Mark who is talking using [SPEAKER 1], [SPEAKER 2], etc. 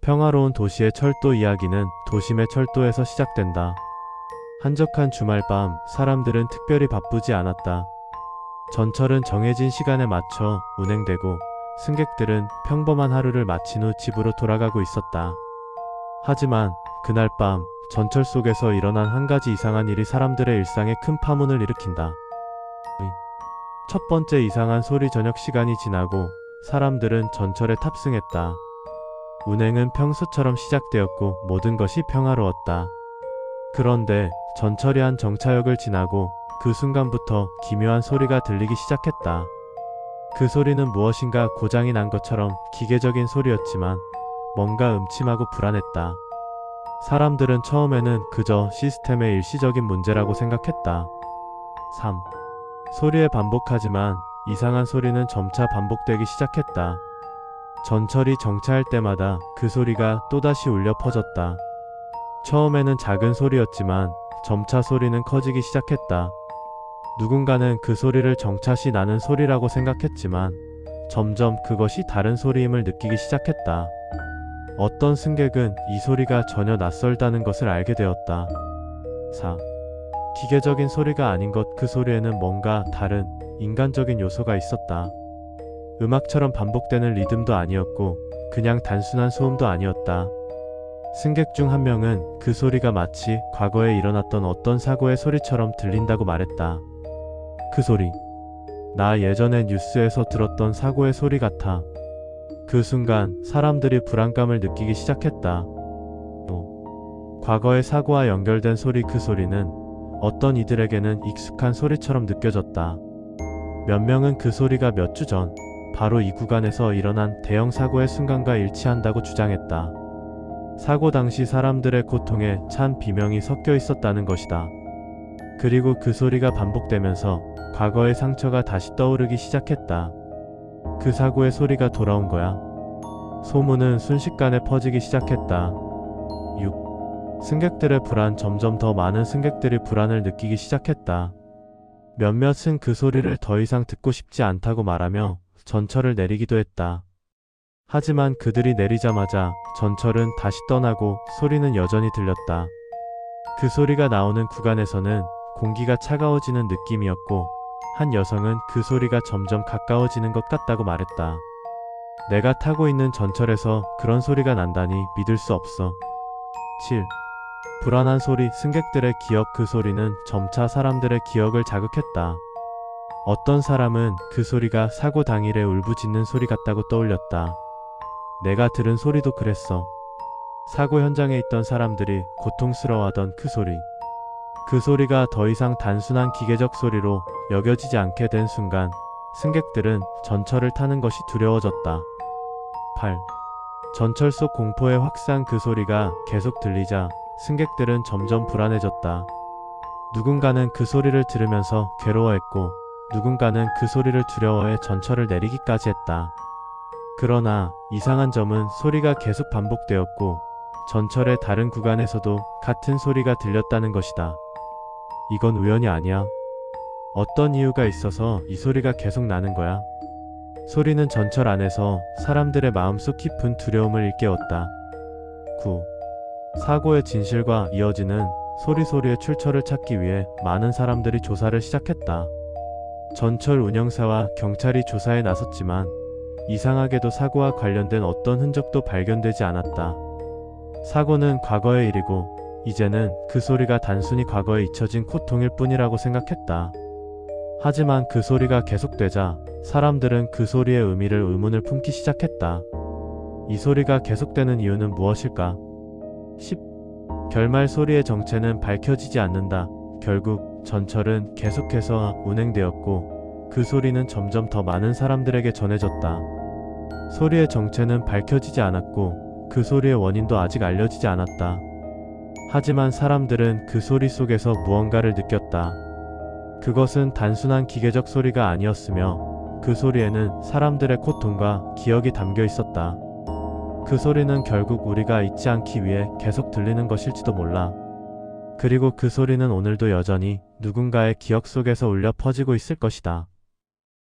[SPEAKER 1] 평화로운 도시의 철도 이야기는 도심의 철도에서 시작된다. 한적한 주말밤, 사람들은 특별히 바쁘지 않았다. 전철은 정해진 시간에 맞춰 운행되고 승객들은 평범한 하루를 마친 후 집으로 돌아가고 있었다. 하지만 그날 밤 전철 속에서 일어난 한 가지 이상한 일이 사람들의 일상에 큰 파문을 일으킨다. 첫 번째 이상한 소리. 저녁 시간이 지나고 사람들은 전철에 탑승했다. 운행은 평소처럼 시작되었고 모든 것이 평화로웠다. 그런데 전철이 한 정차역을 지나고 그 순간부터 기묘한 소리가 들리기 시작했다. 그 소리는 무엇인가 고장이 난 것처럼 기계적인 소리였지만 뭔가 음침하고 불안했다. 사람들은 처음에는 그저 시스템의 일시적인 문제라고 생각했다. 3. 소리에 반복하지만 이상한 소리는 점차 반복되기 시작했다. 전철이 정차할 때마다 그 소리가 또다시 울려 퍼졌다. 처음에는 작은 소리였지만 점차 소리는 커지기 시작했다. 누군가는 그 소리를 정차 시 나는 소리라고 생각했지만 점점 그것이 다른 소리임을 느끼기 시작했다. 어떤 승객은 이 소리가 전혀 낯설다는 것을 알게 되었다. 4. 기계적인 소리가 아닌 것. 그 소리에는 뭔가 다른 인간적인 요소가 있었다. 음악처럼 반복되는 리듬도 아니었고 그냥 단순한 소음도 아니었다. 승객 중 한 명은 그 소리가 마치 과거에 일어났던 어떤 사고의 소리처럼 들린다고 말했다. 그 소리, 나 예전에 뉴스에서 들었던 사고의 소리 같아. 그 순간 사람들이 불안감을 느끼기 시작했다. 또 과거의 사고와 연결된 소리. 그 소리는 어떤 이들에게는 익숙한 소리처럼 느껴졌다. 몇 명은 그 소리가 몇 주 전 바로 이 구간에서 일어난 대형 사고의 순간과 일치한다고 주장했다. 사고 당시 사람들의 고통에 찬 비명이 섞여 있었다는 것이다. 그리고 그 소리가 반복되면서 과거의 상처가 다시 떠오르기 시작했다. 그 사고의 소리가 돌아온 거야. 소문은 순식간에 퍼지기 시작했다. 6. 승객들의 불안. 점점 더 많은 승객들이 불안을 느끼기 시작했다. 몇몇은 그 소리를 더 이상 듣고 싶지 않다고 말하며 전철을 내리기도 했다. 하지만 그들이 내리자마자 전철은 다시 떠나고 소리는 여전히 들렸다. 그 소리가 나오는 구간에서는 공기가 차가워지는 느낌이었고 한 여성은 그 소리가 점점 가까워지는 것 같다고 말했다. 내가 타고 있는 전철에서 그런 소리가 난다니 믿을 수 없어. 7. 불안한 소리. 승객들의 기억. 그 소리는 점차 사람들의 기억을 자극했다. 어떤 사람은 그 소리가 사고 당일에 울부짖는 소리 같다고 떠올렸다. 내가 들은 소리도 그랬어. 사고 현장에 있던 사람들이 고통스러워하던 그 소리. 그 소리가 더 이상 단순한 기계적 소리로 여겨지지 않게 된 순간 승객들은 전철을 타는 것이 두려워졌다. 8. 전철 속 공포의 확산. 그 소리가 계속 들리자 승객들은 점점 불안해졌다. 누군가는 그 소리를 들으면서 괴로워했고 누군가는 그 소리를 두려워해 전철을 내리기까지 했다. 그러나 이상한 점은 소리가 계속 반복되었고 전철의 다른 구간에서도 같은 소리가 들렸다는 것이다. 이건 우연이 아니야. 어떤 이유가 있어서 이 소리가 계속 나는 거야. 소리는 전철 안에서 사람들의 마음속 깊은 두려움을 일깨웠다. 9. 사고의 진실과 이어지는 소리의 출처를 찾기 위해 많은 사람들이 조사를 시작했다. 전철 운영사와 경찰이 조사에 나섰지만 이상하게도 사고와 관련된 어떤 흔적도 발견되지 않았다. 사고는 과거의 일이고 이제는 그 소리가 단순히 과거에 잊혀진 고통일 뿐이라고 생각했다. 하지만 그 소리가 계속되자 사람들은 그 소리의 의미를 의문을 품기 시작했다. 이 소리가 계속되는 이유는 무엇일까? 10. 결말. 소리의 정체는 밝혀지지 않는다. 결국 전철은 계속해서 운행되었고 그 소리는 점점 더 많은 사람들에게 전해졌다. 소리의 정체는 밝혀지지 않았고 그 소리의 원인도 아직 알려지지 않았다. 하지만 사람들은 그 소리 속에서 무언가를 느꼈다. 그것은 단순한 기계적 소리가 아니었으며 그 소리에는 사람들의 고통과 기억이 담겨 있었다. 그 소리는 결국 우리가 잊지 않기 위해 계속 들리는 것일지도 몰라. 그리고 그 소리는 오늘도 여전히 누군가의 기억 속에서 울려 퍼지고 있을 것이다.